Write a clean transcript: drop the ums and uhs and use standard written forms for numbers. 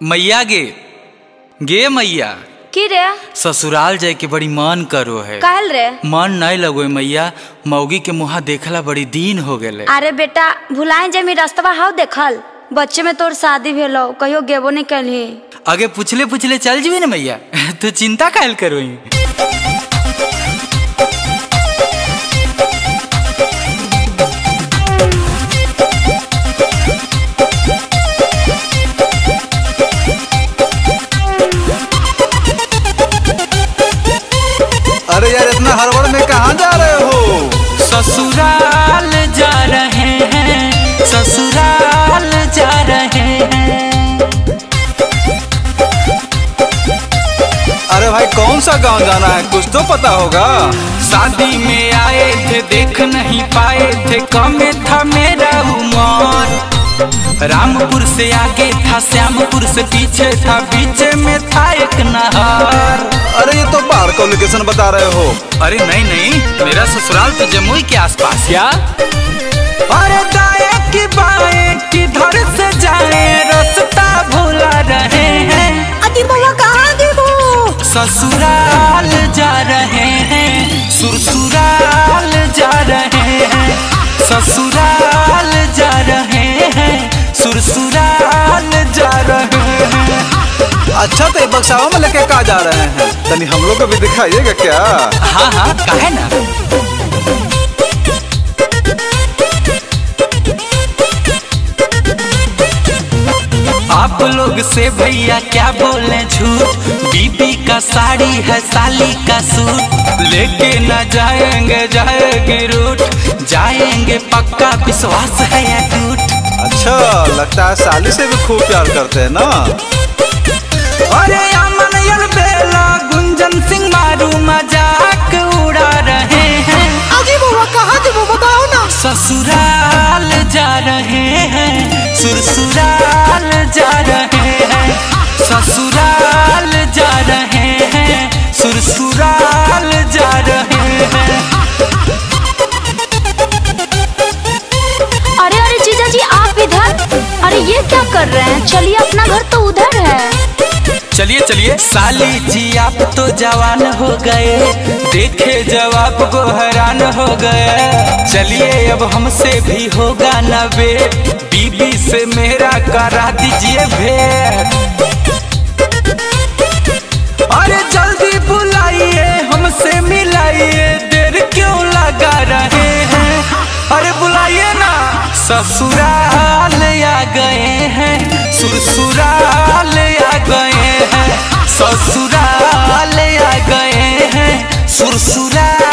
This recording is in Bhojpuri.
मैया गे मैया की रे ससुराल जाए के बड़ी मन करो है। कहल रे मन नहीं लगो है मैया, मौगी के मुहा देखला बड़ी दिन हो गए। अरे बेटा भुलाए जमी रास्तवा हाउ देखल, बच्चे में तोर शादी भेलो कहियो गेबो नहीं कली। आगे पुछले पुछले चल जीवी ना मैया तो चिंता काहे करो। अरे यार इतना हड़बड़ में कहाँ जा रहे हो? ससुराल जा रहे हैं, ससुराल जा रहे हैं। अरे भाई कौन सा गांव जाना है, कुछ तो पता होगा। शादी में आए थे देख नहीं पाए थे, कम था मेरा उम्र। रामपुर से आगे था श्यामपुर से पीछे था, बीच में था एक नहर। अरे ये तो बाहर का लोकेशन बता रहे हो। अरे नहीं नहीं, मेरा ससुराल तो जमुई के आसपास। क्या? अरे दाएं की बाएं किधर से जाए रास्ता भुला रहे हैं। अति बाबा कहाँ देबो? ससुराल जा रहे हैं, ससुराल जा रहे हैं, ससुराल जा रहे हैं, ससुराल जा रहे हैं। अच्छा तो बक्सावा में लेके कहाँ जा रहे हैं, तनी हम लोग को भी दिखाइएगा क्या? हाँ हाँ काहे ना। आप लोग से भैया क्या बोले झूठ, बीबी का साड़ी है साली का सूट, लेके न जाएंगे जाएगी रूट, जाएंगे पक्का विश्वास है या टूट। अच्छा लगता है साली से भी खूब प्यार करते हैं ना। अरे अमन यल बेला गुंजन सिंह मारू मजाक उड़ा रहे हैं। आगे बाबा कहाँ देबो बताओ ना। ससुराल जा रहे हैं, ससुराल जा रहे हैं, ससुराल जा रहे हैं, ससुराल जा रहे हैं। अरे अरे जीजा जी आप इधर, अरे ये क्या कर रहे हैं? चलिए अपना घर तो उधर है। चलिए चलिए। साली जी आप तो जवान हो गए, देखे जवाब को हैरान हो गए। चलिए अब हमसे भी होगा न भेंट, बीबी से मेरा करा दीजिए भेंट। अरे जल्दी बुलाइए हमसे मिलाइए, देर क्यों लगा रहे हैं? अरे बुलाइए ना। ससुराल आ गए हैं, ससुराल आ गए हैं, ससुराल आ गए हैं, ससुराल